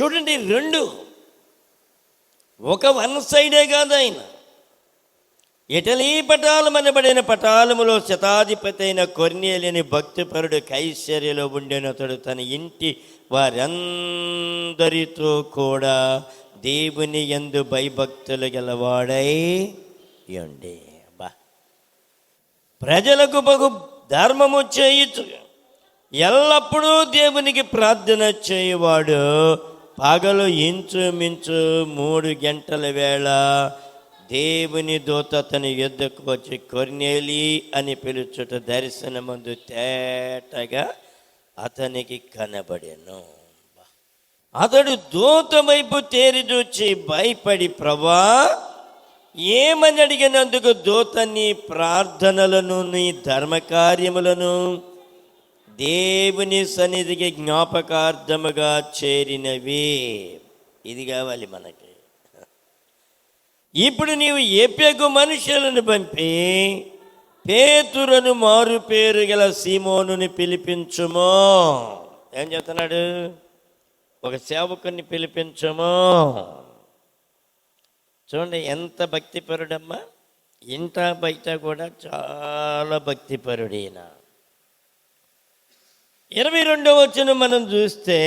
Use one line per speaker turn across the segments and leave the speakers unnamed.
చూడండి, రెండు ఒక వన్ సైడే కాదు. ఆయన ఇటలీ పటాలమనబడిన పటాలములో శతాధిపతి అయిన కొర్నేలిని భక్తిపరుడు కైసర్యలో ఉండేనతడు తన ఇంటి వారందరితో కూడా దేవుని యందు భయభక్తులు గలవాడై ఉండే. ప్రజలకు బహు ధర్మము చేయుచు ఎల్లప్పుడూ దేవునికి ప్రార్థన చేయవాడు. పగలు ఇంచుమించు 3 గంటల వేళ దేవుని దూత అతని యుద్ధకు వచ్చి కొర్నేలి అని పిలుచుట దర్శనమందు తేటగా అతనికి కనబడెను. అతడు దూత వైపు తేరి చూచి భయపడి, ప్రభా ఏమని అడిగినందుకు దూత, నీ ప్రార్థనలను నీ ధర్మకార్యములను దేవుని సన్నిధికి జ్ఞాపకార్థముగా చేరినవి. ఇది కావాలి మనకి. ఇప్పుడు నీవు ఎపెగు మనుషులను పంపి పేతురును మారు పేరు గల సీమోనుని పిలిపించుమో. ఏం చెప్తున్నాడు? ఒక సేవకుని పిలిపించుమో. చూడండి ఎంత భక్తిపరుడమ్మా. ఇంట బయట కూడా చాలా భక్తిపరుడైన. 22వ వచనం మనం చూస్తే,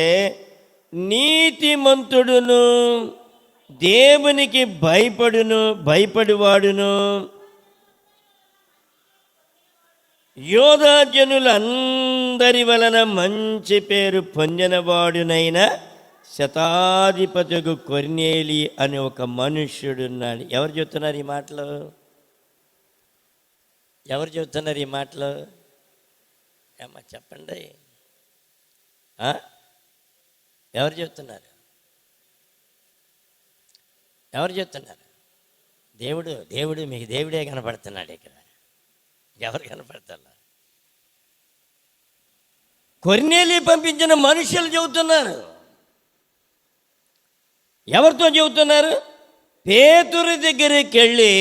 నీతిమంతుడును దేవునికి భయపడివాడును యోధా జనులందరి వలన మంచి పేరు పొందినవాడునైన శతాధిపతికు కొర్నేలి అని ఒక మనుష్యుడున్నాడు. ఎవరు చెప్తున్నారు ఈ మాటలు? ఎవరు చెప్తున్నారు ఈ మాటలు? ఏమ్మా చెప్పండి. ఎవరు చెప్తున్నారు? ఎవరు చెప్తున్నారు? దేవుడు మీకు దేవుడే కనపడుతున్నాడు ఇక్కడ. ఎవరు కనపడతారు? కొర్నేలి పంపించిన మనుషులు చెబుతున్నారు. ఎవరితో చెబుతున్నారు? పేతురు దగ్గరికి వెళ్ళి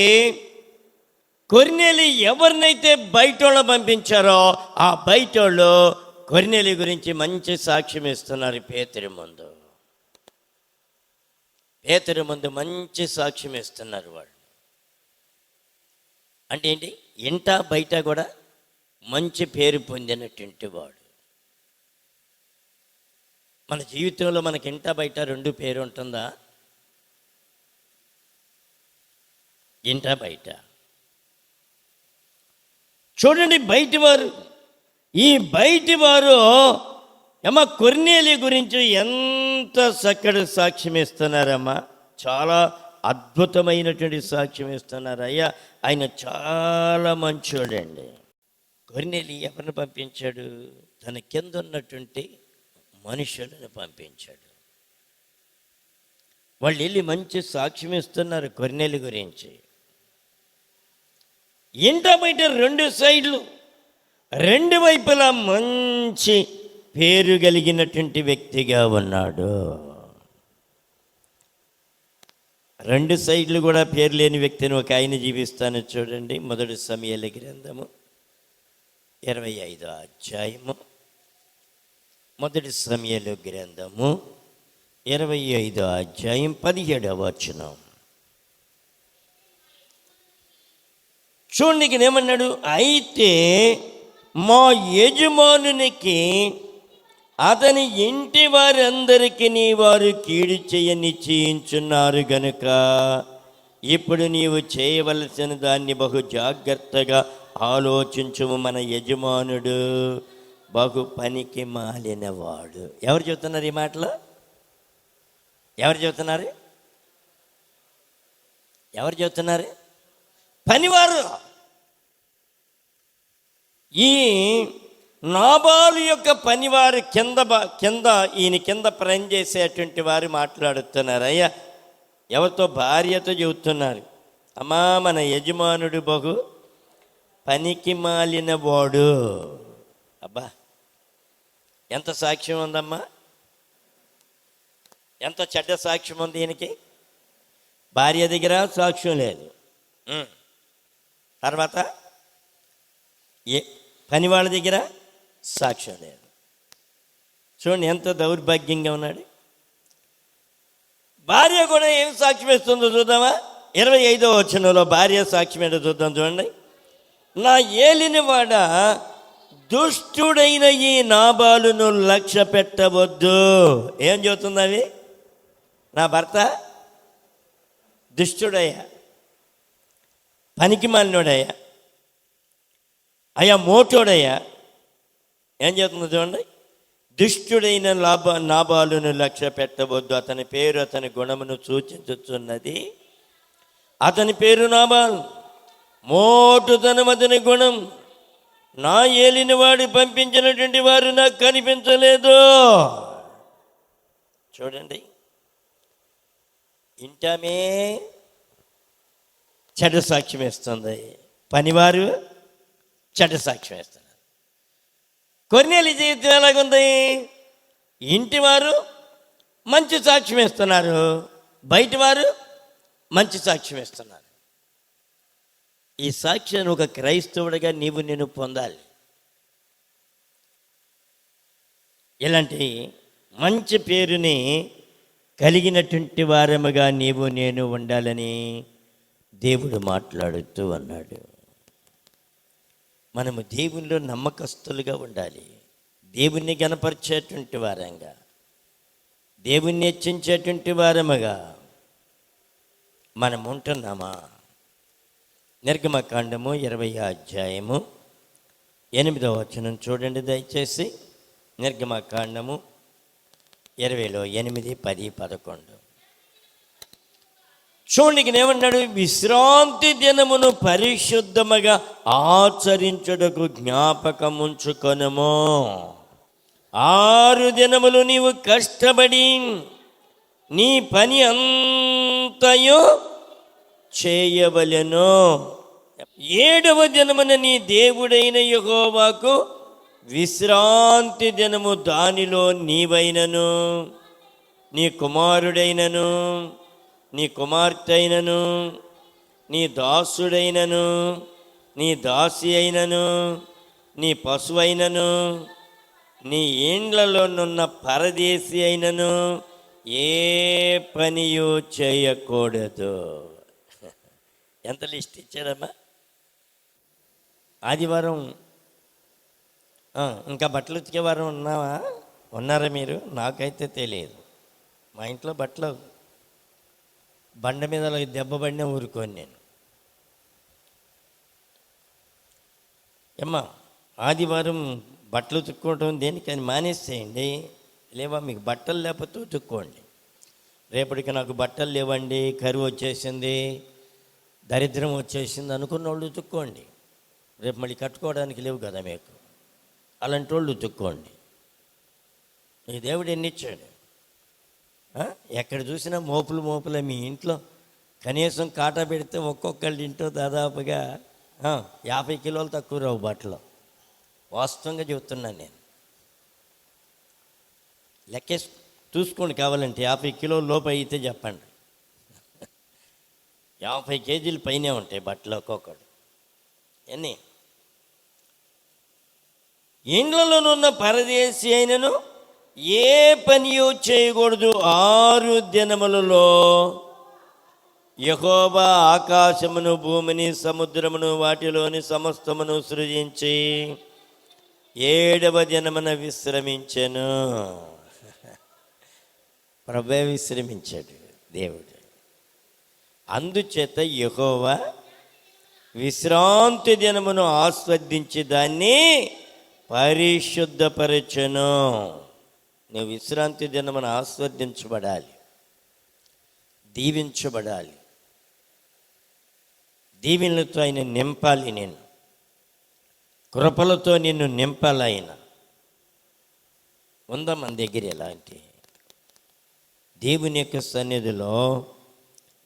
కొర్నేలి ఎవరినైతే బయటోళ్ళు పంపించారో ఆ బయటోళ్ళు కొర్నేలి గురించి మంచి సాక్ష్యం ఇస్తున్నారు. పేతురు ముందు మంచి సాక్ష్యం ఇస్తున్నారు వాళ్ళు. అంటే ఏంటి? ఇంట బయట కూడా మంచి పేరు పొందినటువంటి వాడు. మన జీవితంలో మనకి ఇంట బయట 2 పేరు ఉంటుందా? ఇంట బయట. చూడండి, బయటివారు, ఈ బయటివారు అమ్మా కొర్నేలి గురించి ఎంత చక్కటి సాక్ష్యం ఇస్తున్నారమ్మా. చాలా అద్భుతమైనటువంటి సాక్ష్యం ఇస్తున్నారు. అయ్యా, ఆయన చాలా మంచోడండి. కొర్నేలి ఎవరిని పంపించాడు? తన కింద ఉన్నటువంటి మనుషులను పంపించాడు. వాళ్ళు వెళ్ళి మంచి సాక్ష్యం ఇస్తున్నారు కొర్నేలి గురించి. ఇంట బయట 2 సైడ్లు, 2 వైపులా మంచి పేరు కలిగినటువంటి వ్యక్తిగా ఉన్నాడు. 2 సైడ్లు కూడా పేరు లేని వ్యక్తిని ఒక ఆయన జీవిస్తాను. చూడండి, 1 సమూయేలు గ్రంథము 25వ అధ్యాయము. 1 సమూయేలు గ్రంథము 25వ అధ్యాయం 17వ వచనం. చూడండి, ఏమన్నాడు? అయితే మా యజమానునికి అతని ఇంటి వారందరికీ వారు కీడు చేయ నిశ్చయించున్నారు గనుక ఇప్పుడు నీవు చేయవలసిన దాన్ని బహు జాగ్రత్తగా ఆలోచించుము. మన యజమానుడు బహు పనికి మాలినవాడు. ఎవరు చెప్తున్నారు ఈ మాటలు? ఎవరు చెప్తున్నారు? ఎవరు చెప్తున్నారు? పనివారు. ఈ నాబాలు యొక్క పనివారు కింద ఈయన కింద పని చేసేటువంటి వారు మాట్లాడుతున్నారు. అయ్యా, ఎవరితో? భార్యతో చెబుతున్నారు, అమ్మా మన యజమానుడు బహు పనికి మాలిన వాడు. అబ్బా, ఎంత సాక్ష్యం ఉందమ్మా, ఎంత చెడ్డ సాక్ష్యం ఉంది ఈయనకి. భార్య దగ్గర సాక్ష్యం లేదు, తర్వాత పని వాళ్ళ దగ్గర సాక్ష్యం లేదు. చూడండి ఎంత దౌర్భాగ్యంగా ఉన్నాడు. భార్య కూడా ఏం సాక్ష్యం ఇస్తుందో చూద్దామా? 25వ వచనంలో భార్య సాక్ష్యం ఏంటో చూద్దాం. చూడండి. నా ఏలినవాడ, దుష్టుడైన ఈ నాబాలును లక్ష్య పెట్టవద్దు. ఏం చెబుతుంది అవి? నా భర్త దుష్టుడయ్యా, పనికి మాలినోడయ్యా, అయ్యా మోటోడయ్యా. ఏం చెబుతుందో చూడండి. దుష్టుడైన నాబాలును లక్ష్య పెట్టవద్దు. అతని పేరు అతని గుణమును సూచించుచున్నది. అతని పేరు నాబాల్, మోటుతనం అతని గుణం. నా ఏలిన వాడు పంపించినటువంటి వారు నాకు కనిపించలేదు. చూడండి, ఇంటమే చెడు సాక్ష్యం ఇస్తుంది, పనివారు చెడు సాక్ష్యం ఇస్తున్నారు. కొర్నేలి జీవితం ఎలాగుంది? ఇంటి వారు మంచి సాక్ష్యం ఇస్తున్నారు, బయట వారు మంచి సాక్ష్యం ఇస్తున్నారు. ఈ సాక్ష్యాన్ని ఒక క్రైస్తవుడిగా నేను పొందాలి. ఇలాంటి మంచి పేరుని కలిగినటువంటి వారముగా నేను ఉండాలని దేవుడు మాట్లాడుతూ అన్నాడు. మనము దేవునిలో నమ్మకస్తులుగా ఉండాలి. దేవుణ్ణి గణపరిచేటువంటి వారంగా, దేవుణ్ణి హెచ్చించేటువంటి వారముగా మనం ఉంటున్నామా? నిర్గమకాండము 20వ అధ్యాయము 8వ వచనం చూడండి దయచేసి. నిర్గమకాండము 20లో 8, 10, 11 చూడండి. ఏమన్నాడు? విశ్రాంతి దినమును పరిశుద్ధముగా ఆచరించుటకు జ్ఞాపకముంచుకొనుము. 6 దినములు నీవు కష్టపడి నీ పని అంతయు చేయవలెను. 7వ దినమున నీ దేవుడైన యెహోవాకు విశ్రాంతి దినము. దానిలో నీవైనను, నీ కుమారుడైనను, నీ కుమార్తె అయినను, నీ దాసుడైనను, నీ దాసి అయినను, నీ పశువైనను, నీ ఇండ్లలోనున్న పరదేశి అయినను ఏ పనియు చేయకూడదు. ఎంత లిస్ట్ ఇచ్చాడమ్మా? ఆదివారం ఇంకా బట్టలు ఉతికే వారం ఉన్నారా మీరు? నాకైతే తెలియదు. మా ఇంట్లో బట్టలు బండ మీద దెబ్బ పడినా ఊరుకోని నేను. అమ్మా, ఆదివారం బట్టలు ఉతుక్కోవడం దేనికని మానేసేయండి. లేవా మీకు బట్టలు లేకపోతే ఉతుక్కోండి. రేపటికి నాకు బట్టలు లేవండి, కరువు వచ్చేసింది, దరిద్రం వచ్చేసింది అనుకున్న వాళ్ళు ఉతుక్కోండి. రేపు మళ్ళీ కట్టుకోవడానికి లేవు కదా మీకు. అలాంటి వాళ్ళు ఉతుక్కోండి. ఈ దేవుడు ఎన్ని ఇచ్చాడు? ఎక్కడ చూసినా మోపులే. మీ ఇంట్లో కనీసం కాటా పెడితే ఒక్కొక్కళ్ళ ఇంట్లో దాదాపుగా 50 కిలోలు తక్కువ రావు బట్టలు. వాస్తవంగా చెబుతున్నాను నేను. లెక్కేసి చూసుకోండి, కావాలంటే 50 కిలోల లోపు అయితే చెప్పండి. 50 కేజీల పైనే ఉంటాయి బట్టలు ఒక్కొక్కడు. ఎన్ని? ఇండ్లలోనున్న పరదేశి అయినను ఏ పనియో చేయకూడదు. 6 దినములలో యెహోవా ఆకాశమును, భూమిని, సముద్రమును, వాటిలోని సమస్తమును సృజించి 7వ దినమున విశ్రమించెను. ప్రభువే విశ్రమించాడు దేవుడు. అందుచేత యెహోవా విశ్రాంతి దినమును ఆస్వాదించి దాన్ని పరిశుద్ధపరచెను. నువ్వు విశ్రాంతి దినమును ఆస్వాదించబడాలి, దీవించబడాలి. దీవెనలతో ఆయన నింపాలి, నేను కృపలతో నిన్ను నింపాలి. ఆయన ఉందా మన దగ్గర? ఎలాంటి దేవుని యొక్క సన్నిధిలో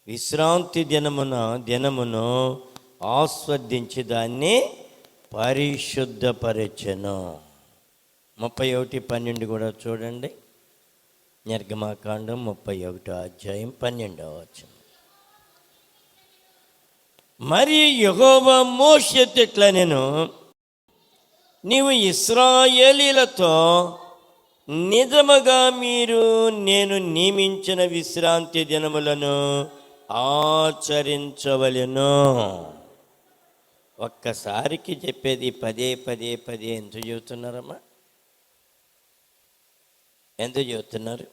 విశ్రాంతి దినమును ఆస్వాదించి దాన్ని పరిశుద్ధపరచెను. 31:12 కూడా చూడండి. నిర్గమకాండం 31వ అధ్యాయం 12వ వచనం. మరియు యెహోవా మోషేతో ఇట్లా, నేను నీవు ఇశ్రాయేలీలతో నిజముగా మీరు నేను నియమించిన విశ్రాంతి దినములను ఆచరించవలెను. ఒక్కసారికి చెప్పేది పదే పదే పదే ఎందుకు చెబుతున్నారమ్మా? ఎందుకు చెబుతున్నారు?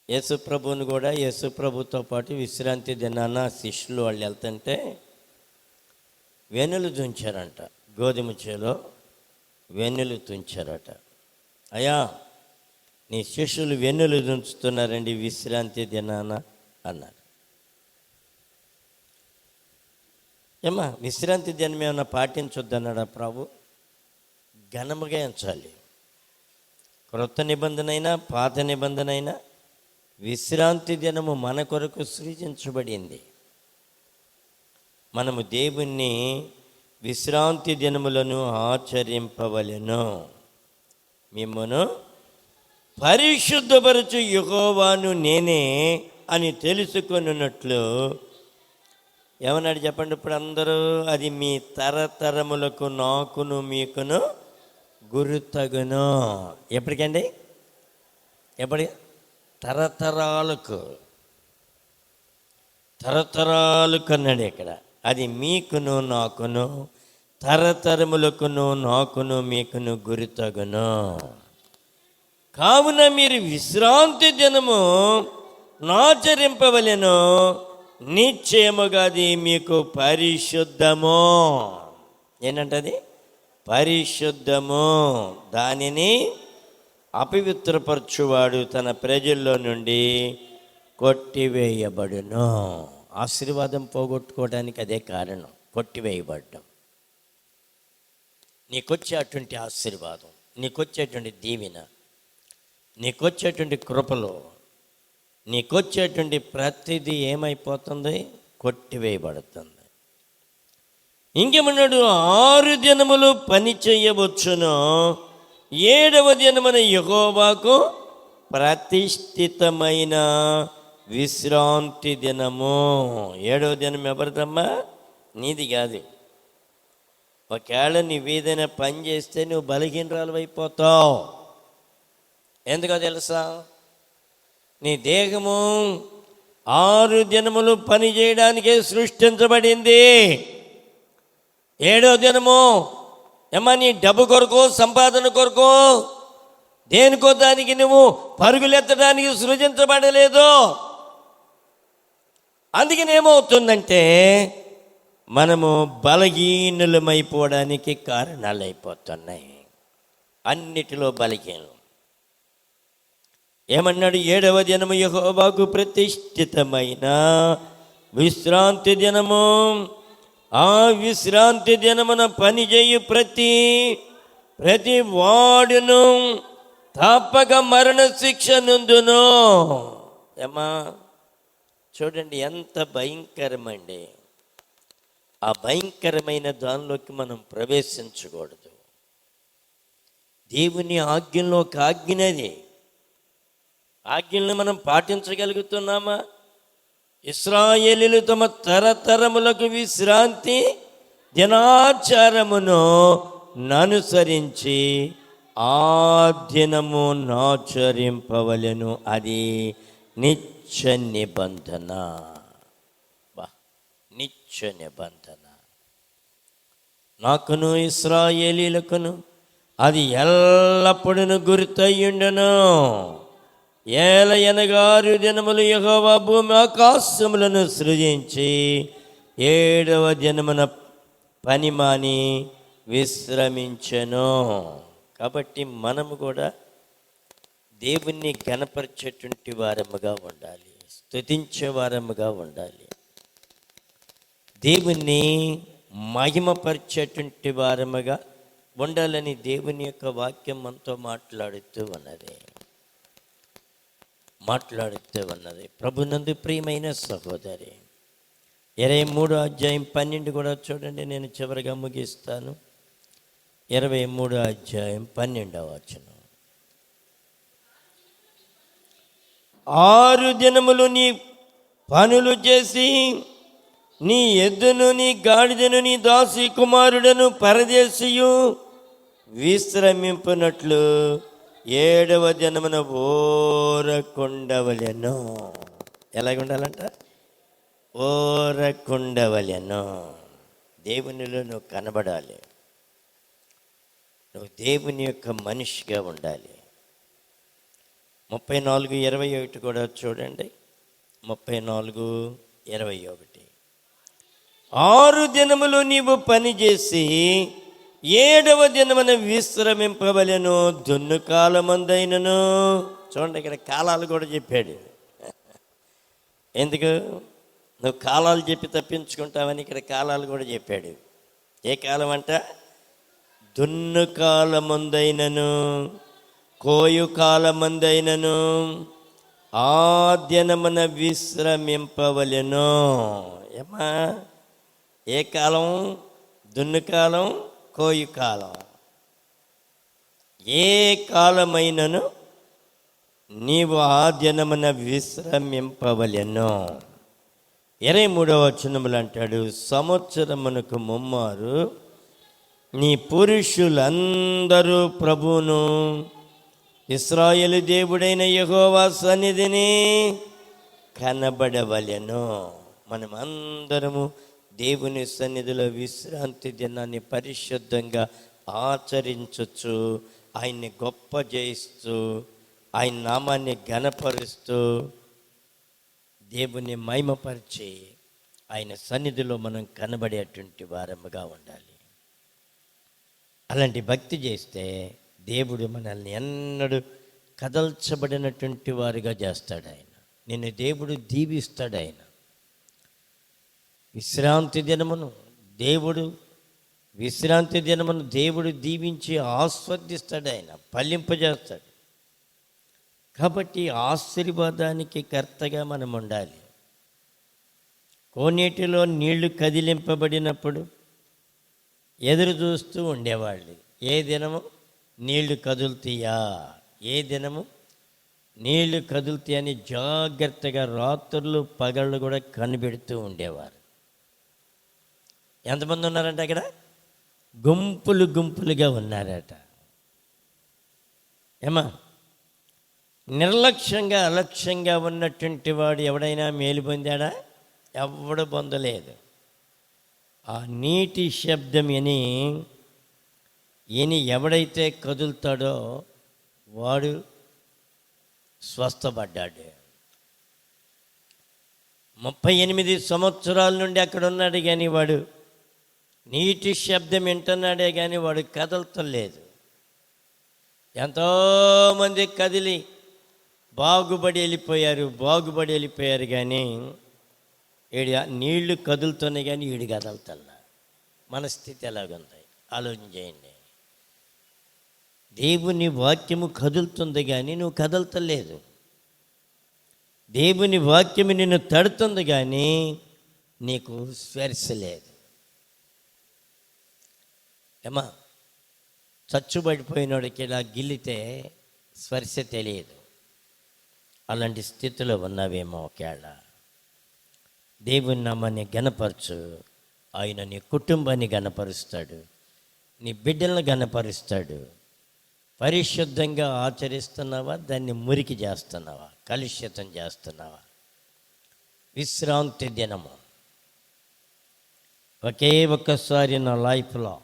యేసుప్రభుని కూడా యేసుప్రభుతో పాటు విశ్రాంతి దినాన శిష్యులు వాళ్ళు వెళ్తుంటే వెన్నులు తుంచారంట. గోధుమ చేలో వెన్నులు తుంచారట. అయ్యా, నీ శిష్యులు వెన్నులు తుంచుతున్నారండి విశ్రాంతి దినాన అన్నారు. ఏమ్మా, విశ్రాంతి దినం ఏమన్నా పాటించొద్దన్నాడా ప్రభు? ఘనముగా ఎంచాలి. క్రొత్త నిబంధన అయినా పాత నిబంధన అయినా విశ్రాంతి దినము మన కొరకు సృజించబడింది. మనము దేవుణ్ణి విశ్రాంతి దినములను ఆచరింపవలెను. మిమ్మును పరిశుద్ధపరచు యెహోవాను నేనే అని తెలుసుకొనున్నట్లు ఏమన్నాడు చెప్పండి ఇప్పుడు అందరూ? అది మీ తరతరములకు నాకును మీకును గుర్తగును. ఎప్పటికండి? ఎప్పటి? తరతరాలకు అన్నాడు ఇక్కడ. అది మీకును నాకును తరతరములకును నాకును మీకును గుర్తగును. కావున మీరు విశ్రాంతి దినము నాచరింపవలెను. నిశ్చయముగా అది మీకు పరిశుద్ధము. ఏంటంటది? పరిశుద్ధము. దానిని అపవిత్రపరచువాడు తన ప్రజల్లో నుండి కొట్టివేయబడును. ఆశీర్వాదం పోగొట్టుకోవడానికి అదే కారణం, కొట్టివేయబడడం. నీకొచ్చేటువంటి ఆశీర్వాదం, నీకొచ్చేటువంటి దీవెన, నీకొచ్చేటువంటి కృపలో నీకొచ్చేటువంటి ప్రతిదీ ఏమైపోతుంది? కొట్టివేయబడుతుంది. ఇంకేమన్నాడు? 6 దినములు పని చేయవచ్చును, 7వ దినమున యెహోవాకు ప్రతిష్ఠితమైన విశ్రాంతి దినము. 7వ దినం ఎవరిదమ్మా? నీది కాదు. ఒకవేళ నీవేదైనా పని చేస్తే నువ్వు బలహీనరాలు అయిపోతావు. ఎందుకో తెలుసా? నీ దేహము 6 దినములు పని చేయడానికే సృష్టించబడింది. 7వ దినము ఏమా నీ డబ్బు కొరకు, సంపాదన కొరకు, దేనికో దానికి నువ్వు పరుగులెత్తడానికి సృజించబడలేదు. అందుకని ఏమవుతుందంటే మనము బలహీనులమైపోవడానికి కారణాలు అయిపోతున్నాయి. అన్నిటిలో బలహీనం. ఏమన్నాడు? 7వ దినము యెహోవాకు ప్రతిష్ఠితమైన విశ్రాంతి దినము. ఆ విశ్రాంతి దినమున పనిచేయు ప్రతి వాడును తప్పక మరణ శిక్ష నందును. ఏమా చూడండి ఎంత భయంకరమండి. ఆ భయంకరమైన దానిలోకి మనం ప్రవేశించకూడదు. దేవుని ఆజ్ఞలో ఒక ఆజ్ఞనది. ఆజ్ఞల్ని మనం పాటించగలుగుతున్నామా? ఇశ్రాయేలీయులు తమ తరతరములకు విశ్రాంతి దినాచారమును అనుసరించి ఆ దినము నాచరింపవలెను. అది నిత్య నిబంధన. నిత్య నిబంధన. నాకును ఇశ్రాయేలీయులకును అది ఎల్లప్పుడూ గుర్తయ్యుండును. ఏలయనగా 6 దినములు యెహోవా భూమి ఆకాశములను సృజించి 7వ దినమున పని మాని విశ్రమించెను. కాబట్టి మనము కూడా దేవుణ్ణి ఘనపరిచేటువంటి వారముగా ఉండాలి, స్తుతించే వారముగా ఉండాలి, దేవుణ్ణి మహిమపరిచేటువంటి వారముగా ఉండాలని దేవుని యొక్క వాక్యం మనతో మాట్లాడుతూ ఉన్నది. ప్రభునందు ప్రియమైన సహోదరి, 23వ అధ్యాయం 12 కూడా చూడండి. నేను చివరిగా ముగిస్తాను. 23వ అధ్యాయం 12వ వచనం. 6 దినములు నీ పనులు చేసి నీ ఎద్దును నీ గాడిదను నీ దాసి కుమారుడను పరదేశియు విశ్రమింపునట్లు 7వ దినమున ఓరకుండవలెను. ఎలాగ ఉండాలంట? ఓరకుండవలెను. దేవునిలో నువ్వు కనబడాలి, నువ్వు దేవుని యొక్క మనిషిగా ఉండాలి. 34:21 కూడా చూడండి. 34:21. 6 దినములు నీవు పనిచేసి 7వ దినమున విశ్రమింపవలెను. దున్ను కాలమందైనను. చూడండి, ఇక్కడ కాలాలు కూడా చెప్పాడు. ఎందుకు? నువ్వు కాలాలు చెప్పి తప్పించుకుంటావని ఇక్కడ కాలాలు కూడా చెప్పాడు. ఏ కాలం అంట? దున్ను కాలమందైనను, కోయు కాలమందైనను ఆ దినమున విశ్రమింపవలెను. ఏమా? ఏ కాలం? దున్ను కాలం, కోయు కాలం. ఏ కాలమైనను నీవు ఆ దినమున విశ్రమింపవలెను. 23వ వచనములు అంటాడు, సంవత్సరమునకు ముమ్మారు నీ పురుషులందరూ ప్రభువును ఇశ్రాయేలు దేవుడైన యెహోవా సన్నిధిని కనబడవలెను. మనం అందరము దేవుని సన్నిధిలో విశ్రాంతి దినాన్ని పరిశుద్ధంగా ఆచరించచ్చు, ఆయన్ని గొప్ప చేయిస్తూ, ఆయన నామాన్ని ఘనపరుస్తూ, దేవుని మహిమపరిచి ఆయన సన్నిధిలో మనం కనబడేటువంటి వారముగా ఉండాలి. అలాంటి భక్తి చేస్తే దేవుడు మనల్ని ఎన్నడూ కదల్చబడినటువంటి వారిగా చేస్తాడు. ఆయన నిన్ను దేవుడు దీవిస్తాడు. ఆయన విశ్రాంతి దినమును దేవుడు దీవించి ఆస్వాదిస్తాడు, ఆయన ఫలింపజేస్తాడు. కాబట్టి ఆశీర్వాదానికి కర్తగా మనం ఉండాలి. కోనేటిలో నీళ్లు కదిలింపబడినప్పుడు ఎదురు చూస్తూ ఉండేవాళ్ళు. ఏ దినము నీళ్లు కదులుతాయా, ఏ దినము నీళ్లు కదులుతాయని జాగ్రత్తగా రాత్రులు పగళ్ళు కూడా కనిపెడుతూ ఉండేవారు. ఎంతమంది ఉన్నారంట అక్కడ? గుంపులు గుంపులుగా ఉన్నారట. ఏమా? నిర్లక్ష్యంగా అలక్ష్యంగా ఉన్నటువంటి వాడు ఎవడైనా మేలు పొందాడా? ఎవడు పొందలేదు. ఆ నీటి శబ్దం విని ఎవడైతే కదులుతాడో వాడు స్వస్థపడ్డాడు. 38 సంవత్సరాల నుండి అక్కడ ఉన్నాడు, కానీ వాడు నీటి శబ్దం వింటున్నాడే కానీ వాడు కదలతలేదు. ఎంతోమంది కదిలి బాగుపడి వెళ్ళిపోయారు కానీ ఈడు నీళ్లు కదులుతున్నాయి కానీ ఈడు కదలతల్లా. మన స్థితి ఎలాగుంది ఆలోచన చేయండి. దేవుని వాక్యము కదులుతుంది కానీ నువ్వు కదలతలేదు. దేవుని వాక్యము నిన్ను తడుతుంది కానీ నీకు స్పర్శ లేదు. ఏమా? చచ్చుబడిపోయినోడికి ఇలా గిల్లితే స్పర్శ తెలియదు. అలాంటి స్థితిలో ఉన్నావేమో. ఒకవేళ దేవుని నామాన్ని ఘనపరచు. ఆయన నీ కుటుంబాన్ని ఘనపరుస్తాడు, నీ బిడ్డలను ఘనపరుస్తాడు. పరిశుద్ధంగా ఆచరిస్తున్నావా? దాన్ని మురికి చేస్తున్నావా? కలుషితం చేస్తున్నావా? విశ్రాంతి దినము ఒకే ఒక్కసారి నా లైఫ్లో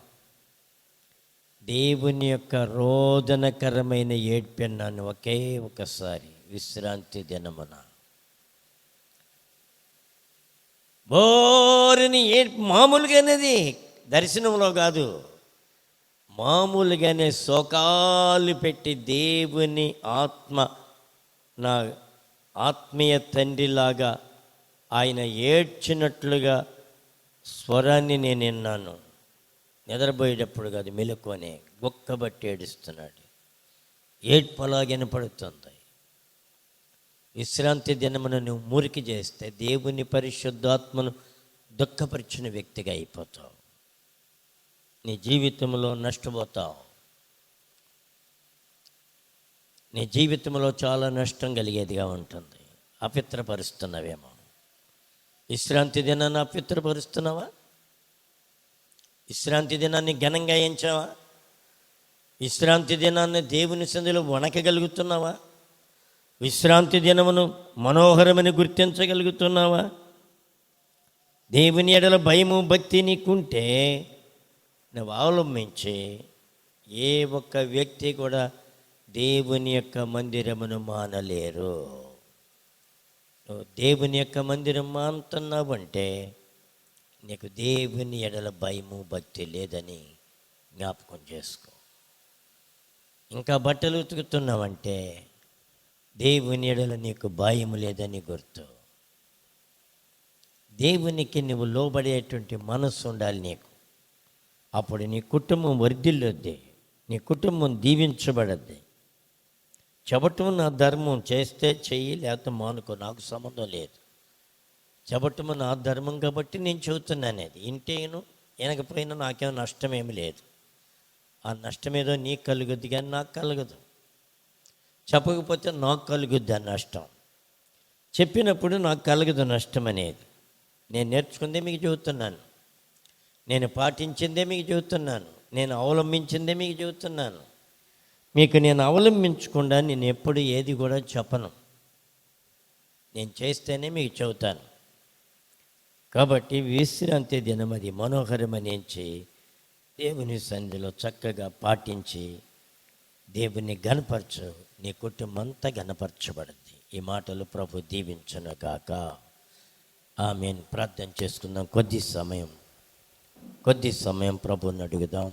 దేవుని యొక్క రోదనకరమైన ఏడ్పెన్నాను. ఒకే ఒకసారి విశ్రాంతి దినమున బోరుని మామూలుగానేది, దర్శనంలో కాదు, మామూలుగానే శోకాలు పెట్టి దేవుని నా ఆత్మీయ తండ్రిలాగా ఆయన ఏడ్చినట్లుగా స్వరాన్ని నేను విన్నాను. నిద్రపోయేటప్పుడు కాదు, మెలకువనే గొక్కబట్టి ఏడుస్తున్నాడు. ఏడ్పలా వినపడుతుంది. విశ్రాంతి దినమున నువ్వు మురికి చేస్తే దేవుని పరిశుద్ధాత్మను దుఃఖపరిచిన వ్యక్తిగా అయిపోతావు. నీ జీవితంలో నష్టపోతావు. నీ జీవితంలో చాలా నష్టం కలిగేదిగా ఉంటుంది. అపిత్రపరుస్తున్నావేమో. విశ్రాంతి దినాన్ని అపిత్రపరుస్తున్నావా? విశ్రాంతి దినాన్ని ఘనంగా ఎంచావా? విశ్రాంతి దినాన్ని దేవుని సన్నిధిలో వణకగలుగుతున్నావా? విశ్రాంతి దినమును మనోహరమని గుర్తించగలుగుతున్నావా? దేవుని ఎడల భయము భక్తి నీకుంటే నువ్వు అవలంబించి ఏ ఒక్క వ్యక్తి కూడా దేవుని యొక్క మందిరమును మానలేరు. నువ్వు దేవుని యొక్క మందిరం మానుతున్నావంటే నీకు దేవుని ఎడల భయము భక్తి లేదని జ్ఞాపకం చేసుకో. ఇంకా బట్టలు ఉతుకుతున్నావంటే దేవుని ఎడల నీకు భయము లేదని గుర్తు. దేవునికి నువ్వు లోబడేటువంటి మనస్సు ఉండాలి నీకు. అప్పుడు నీ కుటుంబం వర్ధిల్లుద్ది, నీ కుటుంబం దీవించబడద్ది. చెబటం నా ధర్మం, చేస్తే చెయ్యి లేకపోతే మానుకో, నాకు సంబంధం లేదు. చెబటము నా ధర్మం కాబట్టి నేను చెబుతున్నాను. అది ఇంటేను వెనకపోయినా నాకేమో నష్టమేమి లేదు. ఆ నష్టమేదో నీకు కలుగుద్ది కానీ నాకు కలగదు. చెప్పకపోతే నాకు కలుగుద్ది ఆ నష్టం. చెప్పినప్పుడు నాకు కలగదు నష్టం అనేది. నేను నేర్చుకుందే మీకు చెబుతున్నాను, నేను పాటించిందే మీకు చెబుతున్నాను, నేను అవలంబించిందే మీకు చెబుతున్నాను. మీకు నేను అవలంబించకుండా నేను ఎప్పుడు ఏది కూడా చెప్పను. నేను చేస్తేనే మీకు చెబుతాను. కాబట్టి విశ్రాంతి దినం అది మనోహరమని దేవుని సన్నిధిలో చక్కగా పాటించి దేవుని గణపరచు, నీ కుటుంబం అంతా గణపరచబడింది. ఈ మాటలు ప్రభు దీవించును గాక. ఆమేన్. ప్రార్థన చేసుకుందాం. కొద్ది సమయం ప్రభుని అడుగుదాం.